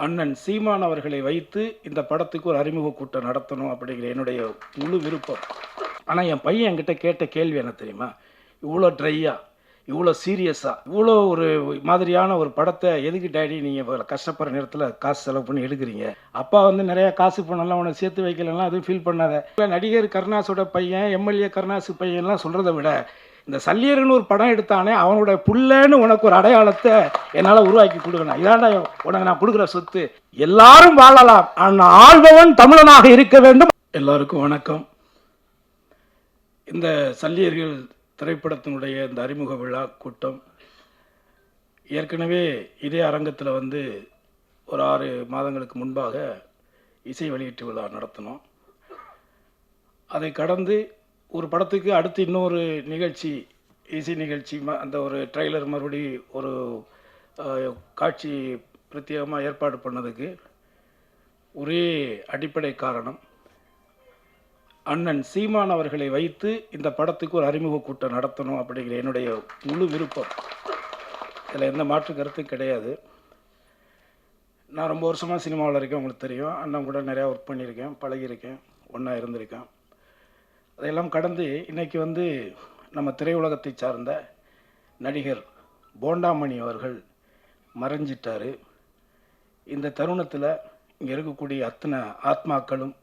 அண்ணன் சீமான் அவர்களை வைத்து இந்த படத்துக்கு ஒரு அறிமுக கூட்டம் நடத்தணும் அப்படிங்கிற என்னுடைய முழு விருப்பம். ஆனால் என் பையன் என்கிட்ட கேட்ட கேள்வி என்ன தெரியுமா? இவ்வளோ ட்ரையாக, இவ்வளோ சீரியஸாக, இவ்வளோ ஒரு மாதிரியான ஒரு படத்தை எதுக்கு டேடி நீங்கள் கஷ்டப்படுற நேரத்தில் காசு செலவு பண்ணி எடுக்கிறீங்க? அப்பா வந்து நிறையா காசு பண்ணலாம், உனக்கு சேர்த்து வைக்கலாம், அதுவும் ஃபீல் பண்ணாத. இல்லை, நடிகர் கருணாஸோட பையன், எம்எல்ஏ கருணாசு பையன்லாம் சொல்கிறத விட இந்த சல்லியர்னு ஒரு படம் எடுத்தானே அவனோட புள்ளன்னு உனக்கு ஒரு அடையாளத்தை என்னால் உருவாக்கி கொடுக்கணும். இதாண்டா உனக்கு நான் கொடுக்குற சொத்து. எல்லாரும் வாழலாம், ஆனால் ஆள்பவன் தமிழனாக இருக்க வேண்டும். எல்லாருக்கும் வணக்கம். இந்த சல்லியர்கள் திரைப்படத்தினுடைய இந்த அறிமுக விழா கூட்டம் ஏற்கனவே இதே அரங்கத்தில் வந்து ஒரு 6 மாதங்களுக்கு முன்பாக இசை வெளியீட்டு விழா நடத்தினோம். அதை கடந்து ஒரு படத்துக்கு அடுத்து இன்னொரு நிகழ்ச்சி, இசை நிகழ்ச்சி, அந்த ஒரு ட்ரெய்லர் மறுபடி ஒரு காட்சி பிரத்யேகமாக ஏற்பாடு பண்ணதுக்கு ஒரே அடிப்படை காரணம், அண்ணன் சீமான் அவர்களை வைத்து இந்த படத்துக்கு ஒரு அறிமுக கூட்டம் நடத்தணும் அப்படிங்கிற என்னுடைய முழு விருப்பம். இதில் எந்த மாற்று கருத்தும் கிடையாது. நான் ரொம்ப வருஷமாக சினிமாவில் இருக்கேன், உங்களுக்கு தெரியும். அண்ணன் கூட நிறையா ஒர்க் பண்ணியிருக்கேன், பழகியிருக்கேன், ஒன்றா இருந்திருக்கேன். அதையெல்லாம் கடந்து இன்றைக்கி வந்து நம்ம திரையுலகத்தை சார்ந்த நடிகர் போண்டாமணி அவர்கள் மறைஞ்சிட்டார். இந்த தருணத்தில் இங்கே இருக்கக்கூடிய அத்தனை ஆத்மாக்களும்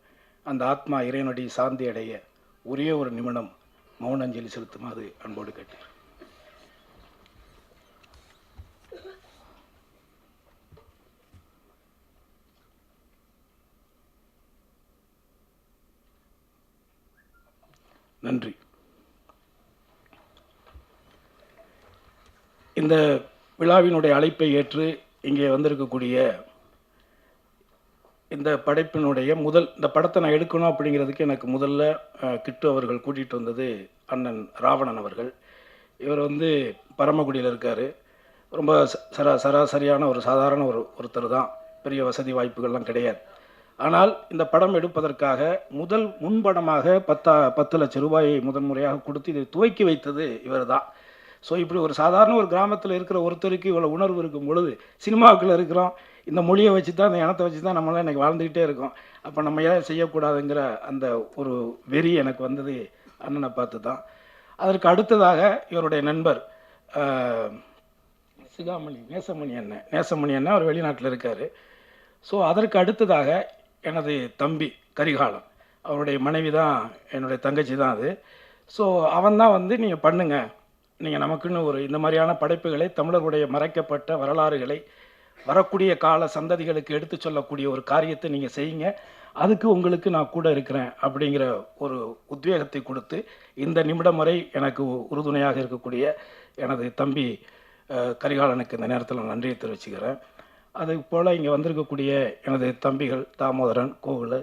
அந்த ஆத்மா இறைவனடி சாந்தி அடைய ஒரே ஒரு நிமிடம் மௌனஞ்சலி செலுத்துமாறு அன்போடு கேட்டேன். நன்றி. இந்த விழாவினுடைய அழைப்பை ஏற்று இங்கே வந்திருக்கக்கூடிய இந்த படைப்பினுடைய இந்த படத்தை நான் எடுக்கணும் அப்படிங்கிறதுக்கு எனக்கு முதல்ல கிட்டு அவர்கள் கூட்டிகிட்டு வந்தது அண்ணன் ராவணன் அவர்கள். இவர் வந்து பரமக்குடியில் இருக்கார். ரொம்ப சராசரியான ஒரு சாதாரண ஒருத்தர் தான், பெரிய வசதி வாய்ப்புகள்லாம் கிடையாது. ஆனால் இந்த படம் எடுப்பதற்காக முன்படமாக 10 லட்சம் ரூபாயை முதன்முறையாக கொடுத்து இதை துவக்கி வைத்தது இவர் தான். ஸோ இப்படி ஒரு சாதாரண ஒரு கிராமத்தில் இருக்கிற ஒருத்தருக்கு இவ்வளோ உணர்வு இருக்கும் பொழுது, சினிமாவுக்குள்ளே இருக்கிறோம், இந்த மொழியை வச்சு தான், இந்த இனத்தை வச்சு தான் நம்மளாம் இன்றைக்கி வாழ்ந்துக்கிட்டே இருக்கோம். அப்போ நம்ம ஏன் செய்யக்கூடாதுங்கிற அந்த ஒரு வெறி எனக்கு வந்தது அண்ணனை பார்த்து தான். அதற்கு அடுத்ததாக இவருடைய நண்பர் நேசமணி அண்ணன் அவர் வெளிநாட்டில் இருக்கார். ஸோ அதற்கு அடுத்ததாக எனது தம்பி கரிகாலன், அவருடைய மனைவி தான் என்னுடைய தங்கச்சி தான் அது. ஸோ அவன் தான் வந்து நீங்கள் பண்ணுங்கள், நீங்கள் நமக்குன்னு ஒரு இந்த மாதிரியான படைப்புகளை, தமிழர்களுடைய மறைக்கப்பட்ட வரலாறுகளை வரக்கூடிய கால சந்ததிகளுக்கு எடுத்து சொல்லக்கூடிய ஒரு காரியத்தை நீங்கள் செய்யுங்க, அதுக்கு உங்களுக்கு நான் கூட இருக்கிறேன் அப்படிங்கிற ஒரு உத்வேகத்தை கொடுத்து இந்த நிமிடம் வரை எனக்கு உறுதுணையாக இருக்கக்கூடிய எனது தம்பி கரிகாலனுக்கு இந்த நேரத்தில் நான் நன்றியை தெரிவிச்சுக்கிறேன். அதுபோல் இங்கே வந்திருக்கக்கூடிய எனது தம்பிகள் தாமோதரன், கோகுல்,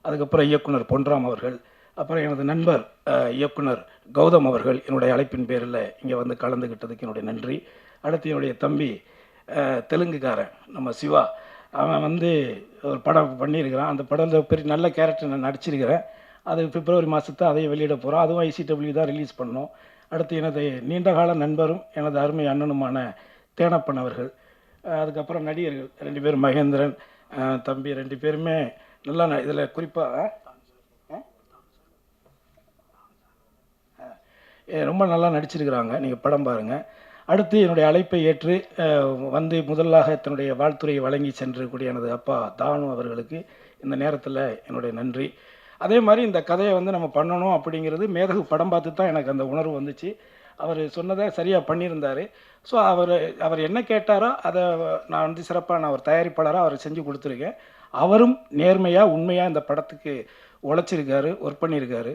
அதுக்கப்புறம் இயக்குனர் பொன்ராம் அவர்கள், அப்புறம் எனது நண்பர் இயக்குனர் கௌதம் அவர்கள் என்னுடைய அழைப்பின் பேரில் இங்கே வந்து கலந்துக்கிட்டதுக்கு என்னுடைய நன்றி. அடுத்து என்னுடைய தம்பி தெலுங்குக்காரன் நம்ம சிவா, அவன் வந்து ஒரு படம் பண்ணியிருக்கிறான். அந்த படத்தில் பெரிய நல்ல கேரக்டர் நான் நடிச்சிருக்கிறேன். அது பிப்ரவரி மாதத்தை அதையும் வெளியிட போகிறோம். அதுவும் ICW தான் ரிலீஸ் பண்ணோம். அடுத்து எனது நீண்டகால நண்பரும் எனது அருமை அண்ணனுமான தேனப்பன் அவர்கள், அதுக்கப்புறம் நடிகர்கள் 2 பேர், மகேந்திரன் தம்பி 2 பேருமே நல்லா இதில் குறிப்பாக ரொம்ப நல்லா நடிச்சிருக்கிறாங்க. நீங்கள் படம் பாருங்கள். அடுத்து என்னுடைய அழைப்பை ஏற்று வந்து முதலாக தன்னுடைய வாழ்த்துறையை வழங்கி சென்றக்கூடிய எனது அப்பா தானு அவர்களுக்கு இந்த நேரத்தில் என்னுடைய நன்றி. அதே மாதிரி இந்த கதையை வந்து நம்ம பண்ணணும் அப்படிங்கிறது மேதகு படம் பார்த்து தான் எனக்கு அந்த உணர்வு வந்துச்சு. அவர் சொன்னதை சரியாக பண்ணியிருந்தார். ஸோ அவர் என்ன கேட்டாரோ அதை நான் வந்து சிறப்பாக நான் ஒரு தயாரிப்பாளராக அவர் செஞ்சு கொடுத்துருக்கேன். அவரும் நேர்மையாக உண்மையாக இந்த படத்துக்கு உழைச்சிருக்காரு, ஒர்க் பண்ணியிருக்காரு.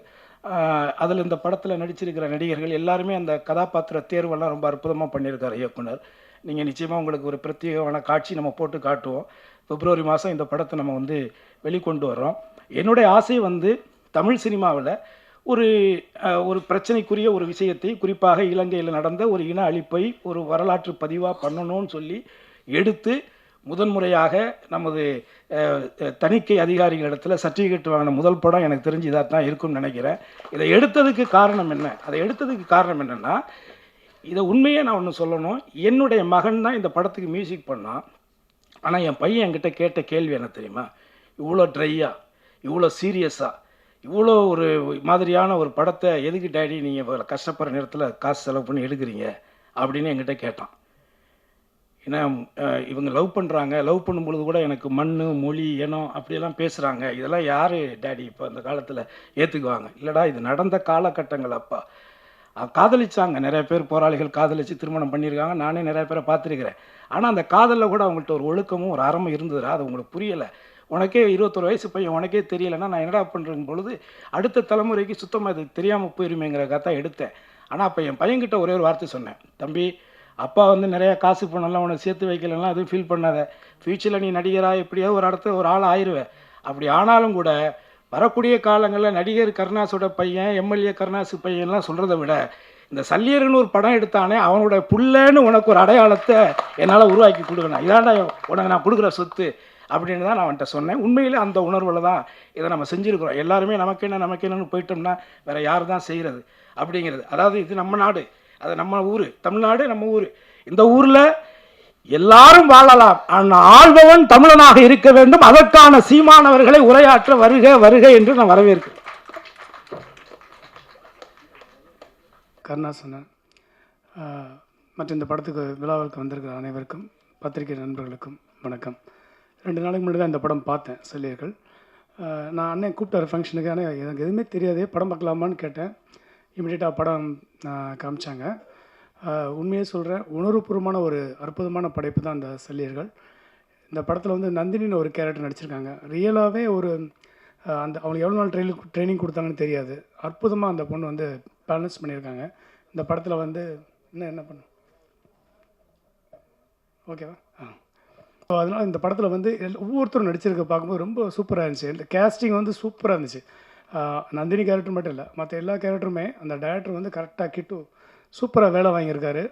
அதில் இந்த படத்தில் நடிச்சிருக்கிற நடிகர்கள் எல்லாருமே அந்த கதாபாத்திர தேர்வெல்லாம் ரொம்ப அற்புதமாக பண்ணியிருக்காரு இயக்குனர். நீங்கள் நிச்சயமாக உங்களுக்கு ஒரு பிரத்யேகமான காட்சி நம்ம போட்டு காட்டுவோம். பிப்ரவரி மாதம் இந்த படத்தை நம்ம வந்து வெளிக்கொண்டு வர்றோம். என்னுடைய ஆசை வந்து தமிழ் சினிமாவில் ஒரு பிரச்சனைக்குரிய ஒரு விஷயத்தை, குறிப்பாக இலங்கையில் நடந்த ஒரு இன அழிப்பை ஒரு வரலாற்று பதிவாக பண்ணணும்னு சொல்லி எடுத்து முதன்முறையாக நமது தணிக்கை அதிகாரிகளிடத்தில் சர்டிஃபிகேட் வாங்கின முதல் படம் எனக்கு தெரிஞ்சு இதாக தான் இருக்கும்னு நினைக்கிறேன். இதை எடுத்ததுக்கு காரணம் என்ன? அதை எடுத்ததுக்கு காரணம் என்னென்னா, இதை உண்மையே நான் ஒன்று சொல்லணும். என்னுடைய மகன் தான் இந்த படத்துக்கு மியூசிக் பண்ணான். ஆனால் என் பையன் என்கிட்ட கேட்ட கேள்வி என்ன தெரியுமா, இவ்வளோ ட்ரையாக, இவ்வளோ சீரியஸாக, இவ்வளோ ஒரு மாதிரியான ஒரு படத்தை எதுக்கு டேடி நீங்கள் கஷ்டப்படுற நேரத்தில் காசு செலவு பண்ணி எடுக்கிறீங்க அப்படின்னு என்கிட்ட கேட்டான். ஏன்னா இவங்க லவ் பண்ணுறாங்க, லவ் பண்ணும்பொழுது கூட எனக்கு மண், மொழி, இனம் அப்படியெல்லாம் பேசுகிறாங்க, இதெல்லாம் யார் டேடி இப்போ அந்த காலத்தில் ஏற்றுக்குவாங்க? இல்லைடா, இது நடந்த காலகட்டங்கள். அப்பா காதலிச்சாங்க, நிறைய பேர் போராளிகள் காதலித்து திருமணம் பண்ணியிருக்காங்க, நானே நிறைய பேரை பார்த்துருக்கிறேன். ஆனால் அந்த காதலில் கூட அவங்கள்ட்ட ஒரு ஒழுக்கமும் ஒரு அறமும் இருந்ததுடா, அது உங்களுக்கு புரியலை. உனக்கே 21 வயசு பையன் உனக்கே தெரியலைன்னா நான் என்னடா பண்ணுறேன் பொழுது அடுத்த தலைமுறைக்கு சுத்தமாக இது தெரியாமல் போயிருமேங்கிறக்காக தான் எடுத்தேன். ஆனால் அப்போ என் பையன்கிட்ட ஒரே ஒரு வார்த்தை சொன்னேன், தம்பி அப்பா வந்து நிறையா காசு பணம்லாம் உன்னை சேர்த்து வைக்கலன்னா அதுவும் ஃபீல் பண்ணாத, ஃப்யூச்சரில் நீ நடிகராக எப்படியாவது ஒரு இடத்துல ஒரு ஆள் ஆயிடுவேன். அப்படி ஆனாலும் கூட வரக்கூடிய காலங்களில் நடிகர் கருணாஸோட பையன், எம்எல்ஏ கருணாசு பையன்லாம் சொல்கிறத விட இந்த சல்லியர்னு ஒரு படம் எடுத்தானே அவனோட புள்ளன்னு உனக்கு ஒரு அடையாளத்தை என்னால் உருவாக்கி கொடுக்கணும், இதாண்டா உனக்கு நான் கொடுக்குற சொத்து அப்படின்னு தான் நான் அவன்கிட்ட சொன்னேன். உண்மையில் அந்த உணர்வில் தான் இதை நம்ம செஞ்சுருக்கிறோம். எல்லாருமே நமக்கு என்னன்னு போயிட்டோம்னா வேறு யார் தான் செய்கிறது அப்படிங்கிறது. அதாவது இது நம்ம நாடு, அது நம்ம ஊர், தமிழ்நாடு நம்ம ஊர். இந்த ஊரில் எல்லாரும் வாழலாம், ஆனால் ஆள்பவன் தமிழனாக இருக்க வேண்டும். அதற்கான சீமானவர்களை உரையாற்ற வருக வருக என்று நான் வரவேற்கிறேன். கருணாசனன் மற்றும் இந்த படத்துக்கு விழாவிற்கு வந்திருக்கிற அனைவருக்கும், பத்திரிகை நண்பர்களுக்கும் வணக்கம். 2 நாளைக்கு முன்னாடி தான் இந்த படம் பார்த்தேன், செல்லியர்கள். நான் அண்ணன் கூப்பிட்டார் ஃபங்க்ஷனுக்கு. ஆனால் எனக்கு எதுவுமே தெரியாது, படம் பார்க்கலாமான்னு கேட்டேன். இமிடியேட்டாக படம் காமிச்சாங்க. உண்மையே சொல்கிறேன், உணர்வுபூர்வமான ஒரு அற்புதமான படைப்பு தான் அந்த செல்லியர்கள். இந்த படத்தில் வந்து நந்தினின்னு ஒரு கேரக்டர் நடிச்சிருக்காங்க. ரியலாகவே ஒரு அந்த அவங்களுக்கு எவ்வளோ நாள் ட்ரைனிங் கொடுத்தாங்கன்னு தெரியாது, அற்புதமாக அந்த பொண்ணு வந்து பேலன்ஸ் பண்ணியிருக்காங்க. இந்த படத்தில் வந்து என்ன பண்ணும் ஓகேவா? ஸோ அதனால் இந்த படத்தில் வந்து ஒவ்வொருத்தரும் நடிச்சிருக்க பார்க்கும்போது ரொம்ப சூப்பராக இருந்துச்சு. இந்த கேஸ்டிங் வந்து சூப்பராக இருந்துச்சு. நந்தினி கேரக்டர் மட்டும் இல்லை, மற்ற எல்லா கேரக்டருமே அந்த டைரக்டர் வந்து கரெக்டாக கிட்டு சூப்பராக வேலை வாங்கியிருக்காரு.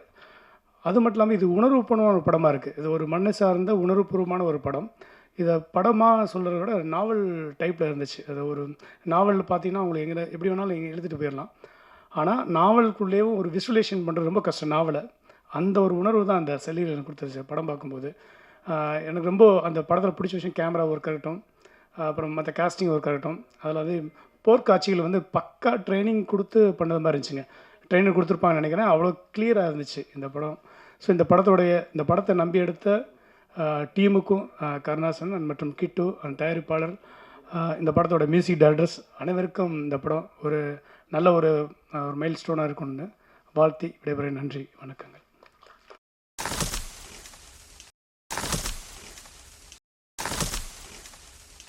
அது மட்டும் இல்லாமல் இது உணர்வுபூர்வமான ஒரு படமாக இருக்குது. இது ஒரு மண்ணை சார்ந்த உணர்வுபூர்வமான ஒரு படம். இதை படமாக சொல்கிறத விட நாவல் டைப்பில் இருந்துச்சு. அது ஒரு நாவலில் பார்த்தீங்கன்னா உங்களுக்கு எங்கே எப்படி வேணாலும் நீங்கள் எழுதிட்டு போயிடலாம். ஆனால் நாவலுக்குள்ளேயும் ஒரு விசுவலேஷன் பண்ணுறது ரொம்ப கஷ்டம் நாவலை. அந்த ஒரு உணர்வு தான் அந்த செல்லியில் எனக்கு கொடுத்துருச்சு படம் பார்க்கும்போது. எனக்கு ரொம்ப அந்த படத்தில் பிடிச்ச விஷயம் கேமரா ஒர்க் ஆகட்டும், அப்புறம் மற்ற காஸ்டிங் ஒர்க் ஆகட்டும். அதில் வந்து போர்க்காட்சிகள் வந்து பக்கா ட்ரைனிங் கொடுத்து பண்ணது மாதிரி இருந்துச்சுங்க. ட்ரைனர் கொடுத்துருப்பாங்கன்னு நினைக்கிறேன். அவ்வளோ கிளியராக இருந்துச்சு இந்த படம். ஸோ இந்த படத்தை நம்பி எடுத்த டீமுக்கும், கருணாசன் மற்றும் கிட்டு அந்த தயாரிப்பாளர், இந்த படத்தோட மியூசிக் டைரக்டர்ஸ் அனைவருக்கும் இந்த படம் ஒரு நல்ல ஒரு மைல் ஸ்டோனாக இருக்கும்னு வாழ்த்தி விடைபெற நன்றி, வணக்கங்கள்.